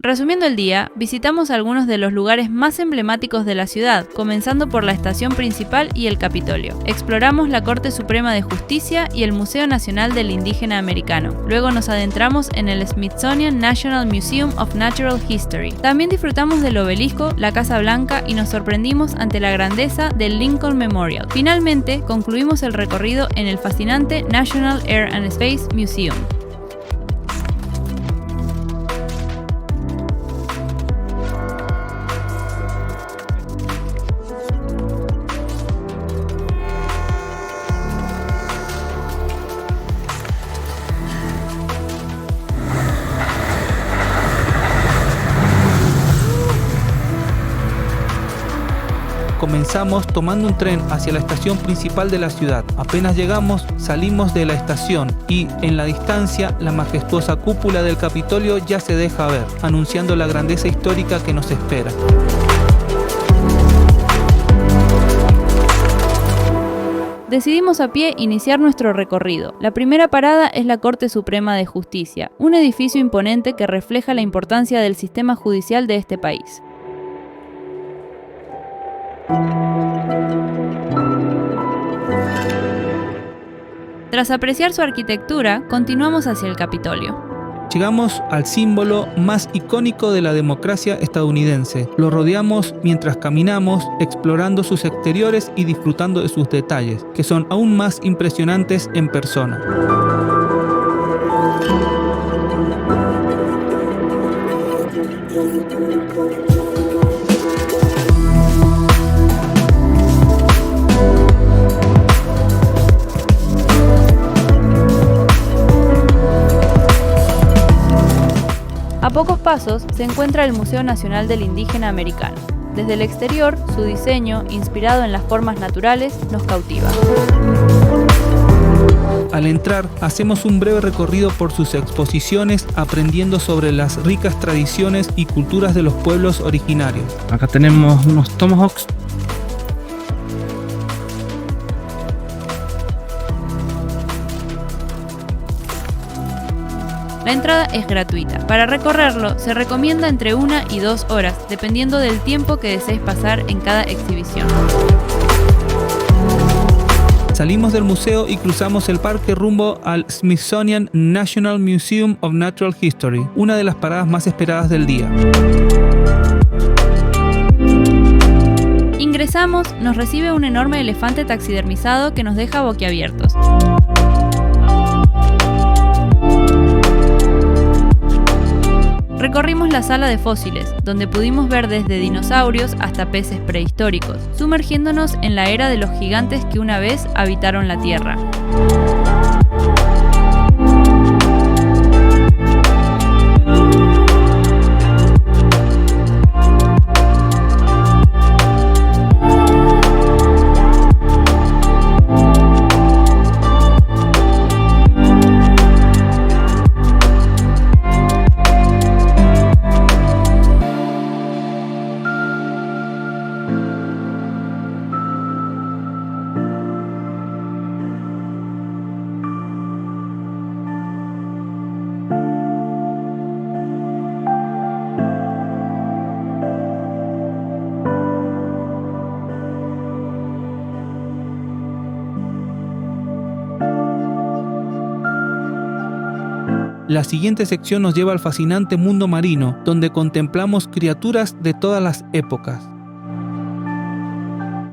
Resumiendo el día, visitamos algunos de los lugares más emblemáticos de la ciudad, comenzando por la estación principal y el Capitolio. Exploramos la Corte Suprema de Justicia y el Museo Nacional del Indígena Americano. Luego nos adentramos en el Smithsonian National Museum of Natural History. También disfrutamos del obelisco, la Casa Blanca y nos sorprendimos ante la grandeza del Lincoln Memorial. Finalmente, concluimos el recorrido en el fascinante National Air and Space Museum. Comenzamos tomando un tren hacia la estación principal de la ciudad. Apenas llegamos, salimos de la estación y, en la distancia, la majestuosa cúpula del Capitolio ya se deja ver, anunciando la grandeza histórica que nos espera. Decidimos a pie iniciar nuestro recorrido. La primera parada es la Corte Suprema de Justicia, un edificio imponente que refleja la importancia del sistema judicial de este país. Tras apreciar su arquitectura, continuamos hacia el Capitolio. Llegamos al símbolo más icónico de la democracia estadounidense. Lo rodeamos mientras caminamos, explorando sus exteriores y disfrutando de sus detalles, que son aún más impresionantes en persona. A pocos pasos se encuentra el Museo Nacional del Indígena Americano. Desde el exterior, su diseño, inspirado en las formas naturales, nos cautiva. Al entrar, hacemos un breve recorrido por sus exposiciones, aprendiendo sobre las ricas tradiciones y culturas de los pueblos originarios. Acá tenemos unos tomahawks. La entrada es gratuita. Para recorrerlo, se recomienda entre 1 y 2 horas, dependiendo del tiempo que desees pasar en cada exhibición. Salimos del museo y cruzamos el parque rumbo al Smithsonian National Museum of Natural History, una de las paradas más esperadas del día. Ingresamos, nos recibe un enorme elefante taxidermizado que nos deja boquiabiertos. Recorrimos la sala de fósiles, donde pudimos ver desde dinosaurios hasta peces prehistóricos, sumergiéndonos en la era de los gigantes que una vez habitaron la Tierra. La siguiente sección nos lleva al fascinante mundo marino, donde contemplamos criaturas de todas las épocas.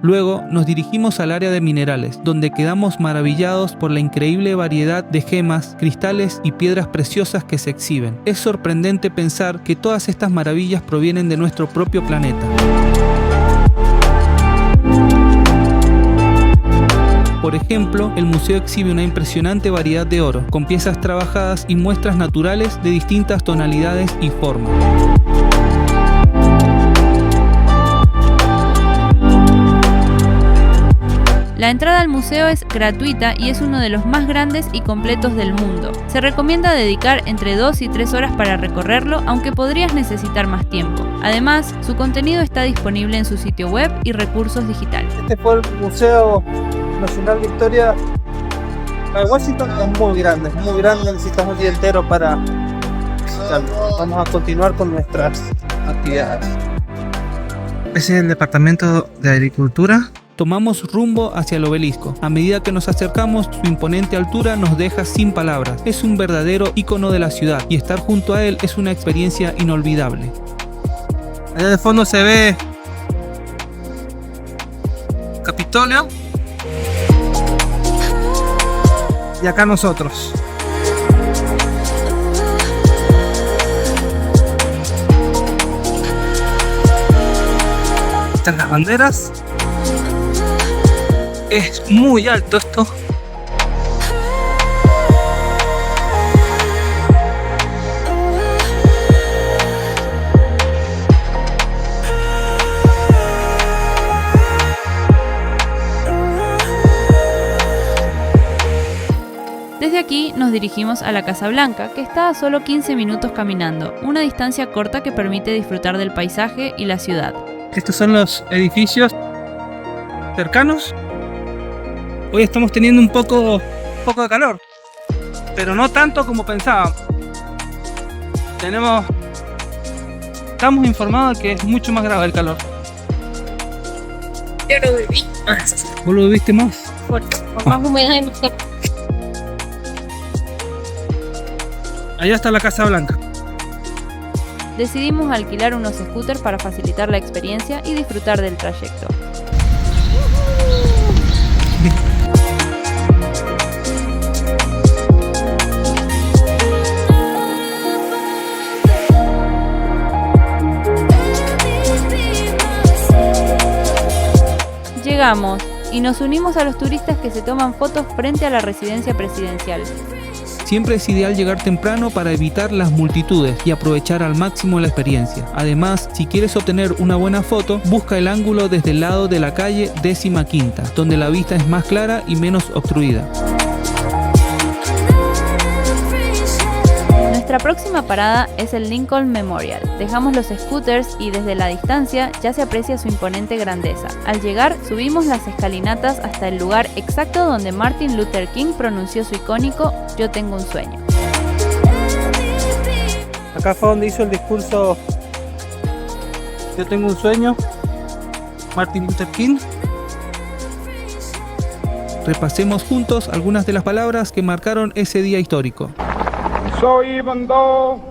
Luego nos dirigimos al área de minerales, donde quedamos maravillados por la increíble variedad de gemas, cristales y piedras preciosas que se exhiben. Es sorprendente pensar que todas estas maravillas provienen de nuestro propio planeta. Por ejemplo, el museo exhibe una impresionante variedad de oro, con piezas trabajadas y muestras naturales de distintas tonalidades y formas. La entrada al museo es gratuita y es uno de los más grandes y completos del mundo. Se recomienda dedicar entre 2 y 3 horas para recorrerlo, aunque podrías necesitar más tiempo. Además, su contenido está disponible en su sitio web y recursos digitales. Este fue el Museo Nacional de Historia de Washington. Es muy grande, necesitamos un día entero para visitarlo. Vamos a continuar con nuestras actividades. Ese es el Departamento de Agricultura. Tomamos rumbo hacia el obelisco. A medida que nos acercamos, su imponente altura nos deja sin palabras. Es un verdadero ícono de la ciudad y estar junto a él es una experiencia inolvidable. Allá de fondo se ve Capitolio. Y acá nosotros. Están las banderas. Es muy alto esto. Desde aquí nos dirigimos a la Casa Blanca, que está a solo 15 minutos caminando, una distancia corta que permite disfrutar del paisaje y la ciudad. Estos son los edificios cercanos. Hoy estamos teniendo un poco de calor, pero no tanto como pensábamos. Estamos informados de que es mucho más grave el calor. Yo lo viví ¿Vos lo viviste más? por más humedad y más calor. Allá está la Casa Blanca. Decidimos alquilar unos scooters para facilitar la experiencia y disfrutar del trayecto. Llegamos y nos unimos a los turistas que se toman fotos frente a la residencia presidencial. Siempre es ideal llegar temprano para evitar las multitudes y aprovechar al máximo la experiencia. Además, si quieres obtener una buena foto, busca el ángulo desde el lado de la calle 15ª, donde la vista es más clara y menos obstruida. Nuestra próxima parada es el Lincoln Memorial. Dejamos los scooters y desde la distancia ya se aprecia su imponente grandeza. Al llegar, subimos las escalinatas hasta el lugar exacto donde Martin Luther King pronunció su icónico "Yo tengo un sueño". Acá fue donde hizo el discurso "Yo tengo un sueño", Martin Luther King. Repasemos juntos algunas de las palabras que marcaron ese día histórico. So even though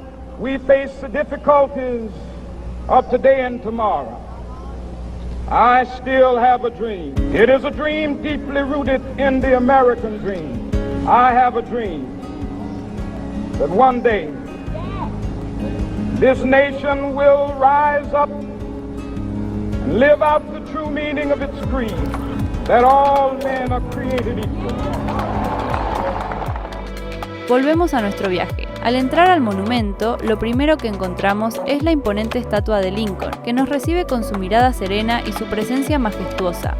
we face the difficulties of today and tomorrow, I still have a dream. It is a dream deeply rooted in the American dream. I have a dream that one day this nation will rise up and live out the true meaning of its creed, that all men are created equal. Volvemos a nuestro viaje. Al entrar al monumento, lo primero que encontramos es la imponente estatua de Lincoln, que nos recibe con su mirada serena y su presencia majestuosa.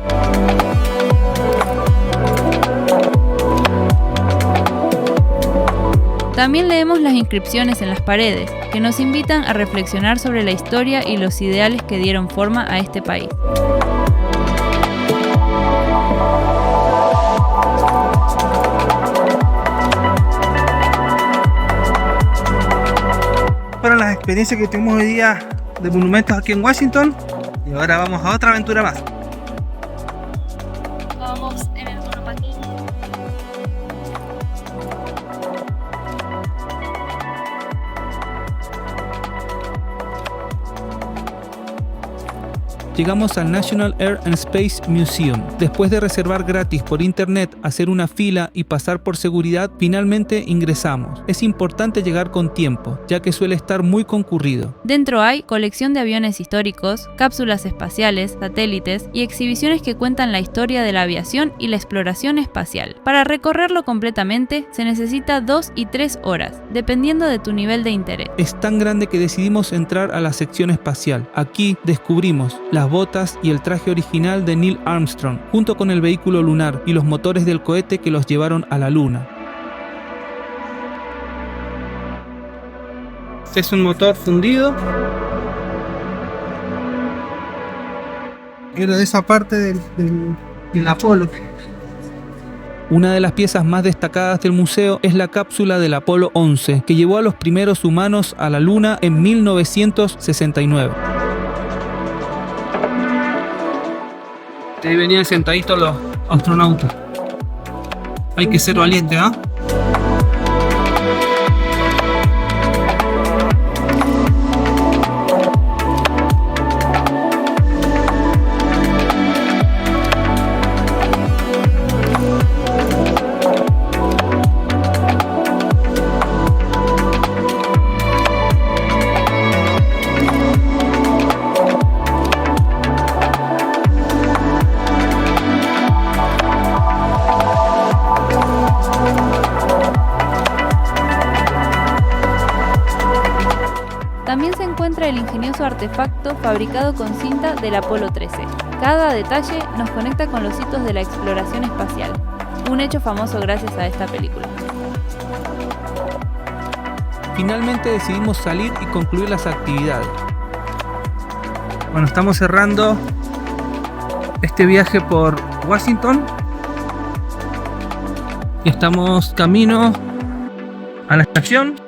También leemos las inscripciones en las paredes, que nos invitan a reflexionar sobre la historia y los ideales que dieron forma a este país. Fueron las experiencias que tuvimos hoy día de monumentos aquí en Washington y ahora vamos a otra aventura más. Vamos en el monopatín. Llegamos al National Air and Space Museum. Después de reservar gratis por internet, hacer una fila y pasar por seguridad, finalmente ingresamos. Es importante llegar con tiempo, ya que suele estar muy concurrido. Dentro hay colección de aviones históricos, cápsulas espaciales, satélites y exhibiciones que cuentan la historia de la aviación y la exploración espacial. Para recorrerlo completamente se necesita 2 y 3 horas, dependiendo de tu nivel de interés. Es tan grande que decidimos entrar a la sección espacial. Aquí descubrimos las botas y el traje original de Neil Armstrong, junto con el vehículo lunar y los motores del cohete que los llevaron a la luna. Este es un motor fundido. Era de esa parte del Apolo. Una de las piezas más destacadas del museo es la cápsula del Apolo 11, que llevó a los primeros humanos a la Luna en 1969. Ahí venían sentaditos los astronautas. Hay que ser valiente, ¿ah? También se encuentra el ingenioso artefacto fabricado con cinta del Apolo 13. Cada detalle nos conecta con los hitos de la exploración espacial, un hecho famoso gracias a esta película. Finalmente decidimos salir y concluir las actividades. Bueno, estamos cerrando este viaje por Washington y estamos camino a la estación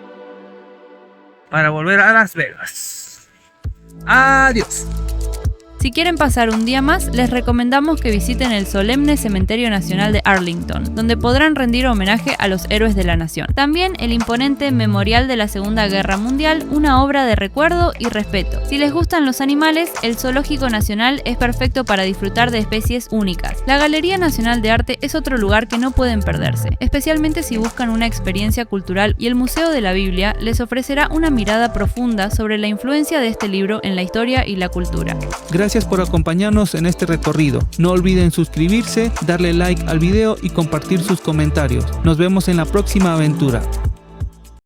para volver a Las Vegas. Adiós. Si quieren pasar un día más, les recomendamos que visiten el solemne Cementerio Nacional de Arlington, donde podrán rendir homenaje a los héroes de la nación. También el imponente Memorial de la Segunda Guerra Mundial, una obra de recuerdo y respeto. Si les gustan los animales, el Zoológico Nacional es perfecto para disfrutar de especies únicas. La Galería Nacional de Arte es otro lugar que no pueden perderse, especialmente si buscan una experiencia cultural, y el Museo de la Biblia les ofrecerá una mirada profunda sobre la influencia de este libro en la historia y la cultura. Gracias por acompañarnos en este recorrido. No olviden suscribirse, darle like al video y compartir sus comentarios. Nos vemos en la próxima aventura.